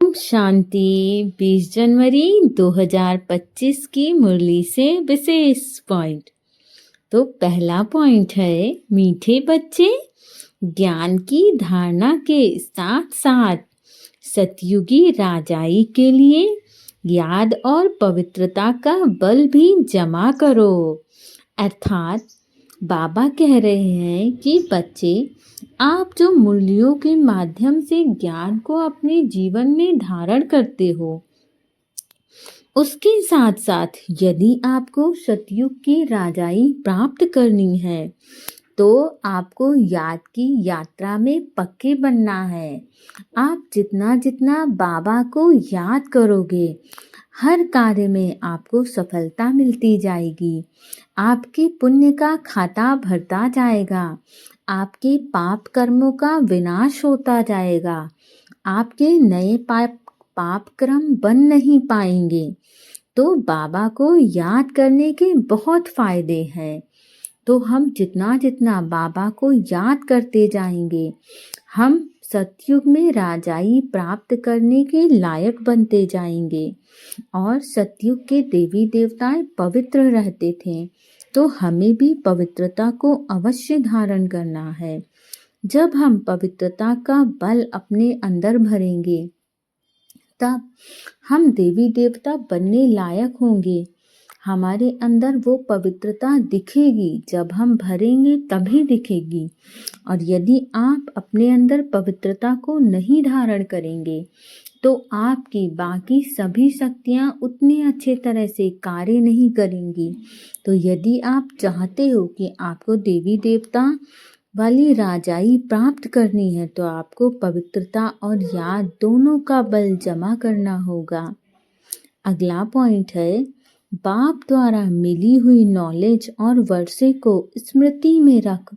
ओम शांति। 20 जनवरी 2025 की मुरली से विशेष पॉइंट। तो पहला पॉइंट है, मीठे बच्चे ज्ञान की धारणा के साथ साथ सतयुगी राजाई के लिए याद और पवित्रता का बल भी जमा करो। अर्थात बाबा कह रहे हैं कि बच्चे, आप जो मुरलियों के माध्यम से ज्ञान को अपने जीवन में धारण करते हो, उसके साथ साथ यदि आपको सतयुग की राजाई प्राप्त करनी है तो आपको याद की यात्रा में पक्के बनना है। आप जितना जितना बाबा को याद करोगे, हर कार्य में आपको सफलता मिलती जाएगी। आपके पुण्य का खाता भरता जाएगा, आपके पाप कर्मों का विनाश होता जाएगा, आपके नए पाप कर्म बन नहीं पाएंगे। तो बाबा को याद करने के बहुत फायदे हैं। तो हम जितना जितना बाबा को याद करते जाएंगे, हम सतयुग में राजाई प्राप्त करने के लायक बनते जाएंगे। और सतयुग के देवी देवताएं पवित्र रहते थे, तो हमें भी पवित्रता को अवश्य धारण करना है। जब हम पवित्रता का बल अपने अंदर भरेंगे, तब हम देवी देवता बनने लायक होंगे। हमारे अंदर वो पवित्रता दिखेगी, जब हम भरेंगे तभी दिखेगी। और यदि आप अपने अंदर पवित्रता को नहीं धारण करेंगे तो आपकी बाकी सभी शक्तियाँ उतने अच्छे तरह से कार्य नहीं करेंगी। तो यदि आप चाहते हो कि आपको देवी देवता वाली राजाई प्राप्त करनी है, तो आपको पवित्रता और याद दोनों का बल जमा करना होगा। अगला पॉइंट है, बाप द्वारा मिली हुई नॉलेज और वर्षे को स्मृति में रख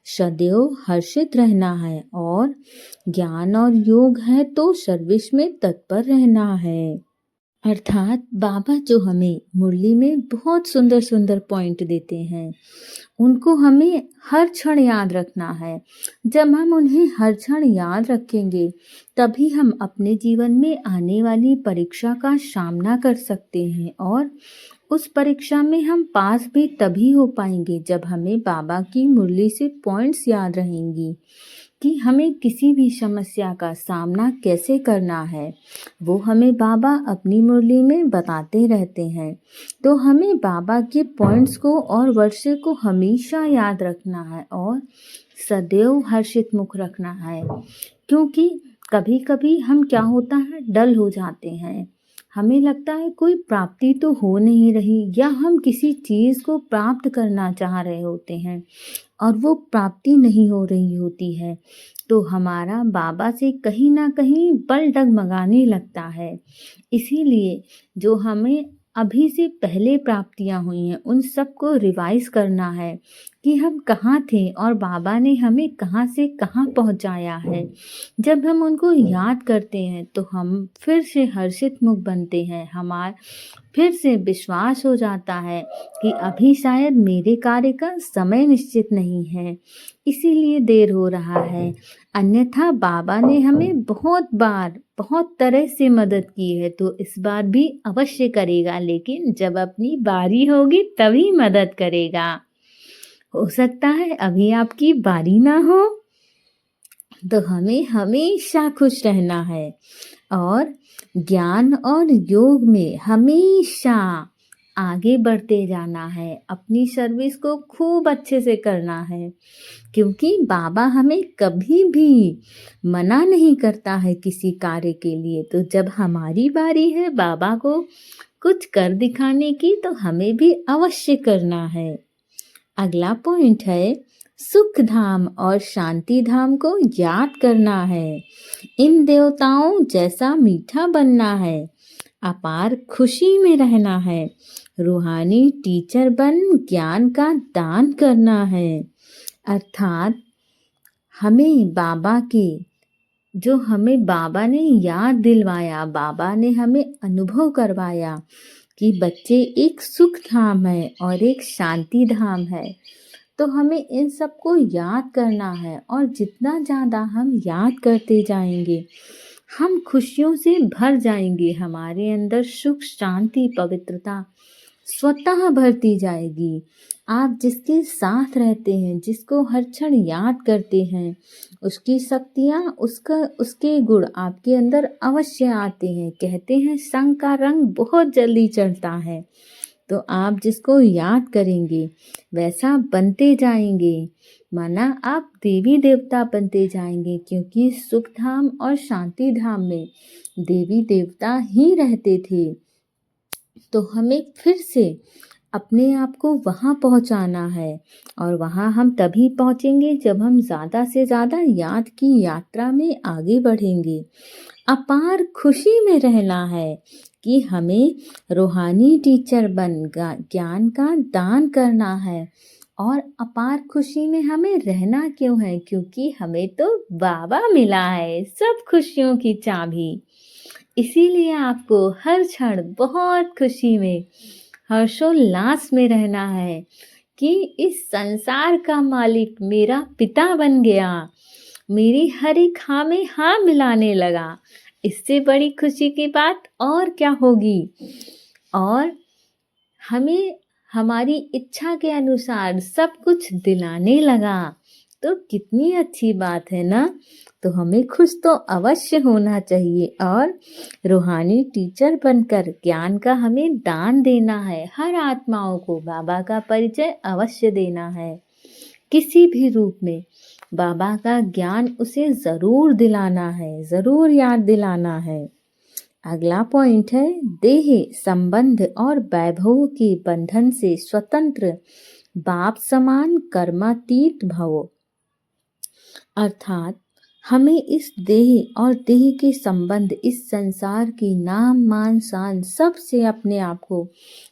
सदैव हर्षित रहना है। और ज्ञान और योग है तो सर्विस में तत्पर रहना है। अर्थात बाबा जो हमें मुरली में बहुत सुंदर सुंदर पॉइंट देते हैं, उनको हमें हर क्षण याद रखना है। जब हम उन्हें हर क्षण याद रखेंगे, तभी हम अपने जीवन में आने वाली परीक्षा का सामना कर सकते हैं। और उस परीक्षा में हम पास भी तभी हो पाएंगे जब हमें बाबा की मुरली से पॉइंट्स याद रहेंगी कि हमें किसी भी समस्या का सामना कैसे करना है। वो हमें बाबा अपनी मुरली में बताते रहते हैं। तो हमें बाबा के पॉइंट्स को और वर्षे को हमेशा याद रखना है और सदैव हर्षित मुख रखना है। क्योंकि कभी कभी हम क्या होता है, डल हो जाते हैं। हमें लगता है कोई प्राप्ति तो हो नहीं रही, या हम किसी चीज़ को प्राप्त करना चाह रहे होते हैं और वो प्राप्ति नहीं हो रही होती है, तो हमारा बाबा से कहीं ना कहीं बल डगमगाने लगता है। इसीलिए जो हमें अभी से पहले प्राप्तियां हुई हैं, उन सबको रिवाइज करना है कि हम कहाँ थे और बाबा ने हमें कहाँ से कहाँ पहुँचाया है। जब हम उनको याद करते हैं तो हम फिर से हर्षित मुख बनते हैं। हमारा फिर से विश्वास हो जाता है कि अभी शायद मेरे कार्य का समय निश्चित नहीं है, इसीलिए देर हो रहा है। अन्यथा बाबा ने हमें बहुत बार बहुत तरह से मदद की है, तो इस बार भी अवश्य करेगा, लेकिन जब अपनी बारी होगी तभी मदद करेगा। हो सकता है अभी आपकी बारी ना हो, तो हमें हमेशा खुश रहना है और ज्ञान और योग में हमेशा आगे बढ़ते जाना है। अपनी सर्विस को खूब अच्छे से करना है, क्योंकि बाबा हमें कभी भी मना नहीं करता है किसी कार्य के लिए। तो जब हमारी बारी है बाबा को कुछ कर दिखाने की, तो हमें भी अवश्य करना है। अगला पॉइंट है, सुख धाम और शांति धाम को याद करना है। इन देवताओं जैसा मीठा बनना है, अपार खुशी में रहना है, रूहानी टीचर बन ज्ञान का दान करना है। अर्थात हमें बाबा के जो हमें बाबा ने याद दिलवाया, बाबा ने हमें अनुभव करवाया कि बच्चे एक सुख धाम है और एक शांति धाम है, तो हमें इन सबको याद करना है। और जितना ज़्यादा हम याद करते जाएंगे, हम खुशियों से भर जाएंगे, हमारे अंदर सुख, शांति, पवित्रता स्वतः भरती जाएगी। आप जिसके साथ रहते हैं, जिसको हर क्षण याद करते हैं, उसकी शक्तियाँ, उसके गुण आपके अंदर अवश्य आते हैं। कहते हैं संग का रंग बहुत जल्दी चढ़ता है। तो आप जिसको याद करेंगे वैसा बनते जाएंगे, माना आप देवी देवता बनते जाएंगे, क्योंकि सुख धाम और शांति धाम में देवी देवता ही रहते थे। तो हमें फिर से अपने आप को वहाँ पहुँचाना है, और वहाँ हम तभी पहुँचेंगे जब हम ज़्यादा से ज़्यादा याद की यात्रा में आगे बढ़ेंगे। अपार खुशी में रहना है कि हमें रूहानी टीचर बन ज्ञान का दान करना है। और अपार खुशी में हमें रहना क्यों है? क्योंकि हमें तो बाबा मिला है, सब खुशियों की चाबी। इसीलिए आपको हर क्षण बहुत खुशी में, हर्षोल्लास में रहना है कि इस संसार का मालिक मेरा पिता बन गया, मेरी हर एक हाँ में हाँ मिलाने लगा। इससे बड़ी खुशी की बात और क्या होगी? और हमें हमारी इच्छा के अनुसार सब कुछ दिलाने लगा, तो कितनी अच्छी बात है ना। तो हमें खुश तो अवश्य होना चाहिए, और रूहानी टीचर बनकर ज्ञान का हमें दान देना है। हर आत्माओं को बाबा का परिचय अवश्य देना है, किसी भी रूप में बाबा का ज्ञान उसे ज़रूर दिलाना है, ज़रूर याद दिलाना है। अगला पॉइंट है, देह संबंध और वैभव के बंधन से स्वतंत्र, बाप समान कर्मातीत भव। अर्थात हमें इस देह और देह के संबंध, इस संसार की नाम मान शान सब से अपने आप को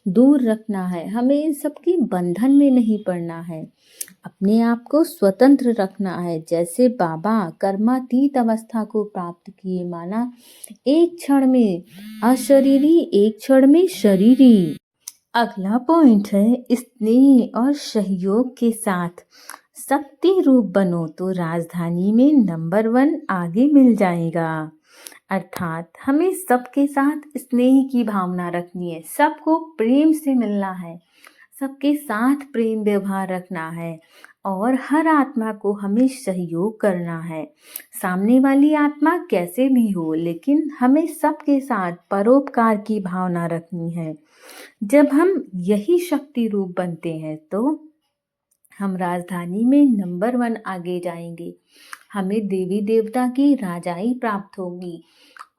दूर रखना है। हमें इन सब के बंधन में नहीं पड़ना है, अपने आप को स्वतंत्र रखना है। जैसे बाबा कर्मातीत अवस्था को प्राप्त किए, माना एक क्षण में अशरीरी, एक क्षण में शरीरी। अगला पॉइंट है, स्नेह और सहयोग के साथ शक्ति रूप बनो तो राजधानी में नंबर 1 आगे मिल जाएगा। अर्थात हमें सबके साथ स्नेह की भावना रखनी है, सबको प्रेम से मिलना है, सबके साथ प्रेम व्यवहार रखना है, और हर आत्मा को हमें सहयोग करना है। सामने वाली आत्मा कैसे भी हो, लेकिन हमें सबके साथ परोपकार की भावना रखनी है। जब हम यही शक्ति रूप बनते हैं तो हम राजधानी में नंबर 1 आगे जाएंगे। हमें देवी देवता की राजाई प्राप्त होगी,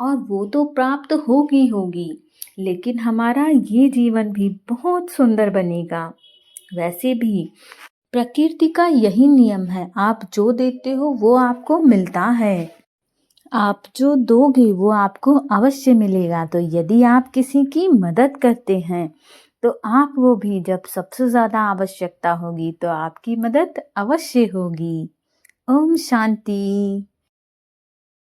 और वो तो प्राप्त होगी, लेकिन हमारा ये जीवन भी बहुत सुंदर बनेगा। वैसे भी प्रकृति का यही नियम है, आप जो देते हो वो आपको मिलता है, आप जो दोगे वो आपको अवश्य मिलेगा। तो यदि आप किसी की मदद करते हैं तो आपको भी जब सबसे ज़्यादा आवश्यकता होगी तो आपकी मदद अवश्य होगी। ओम शांति।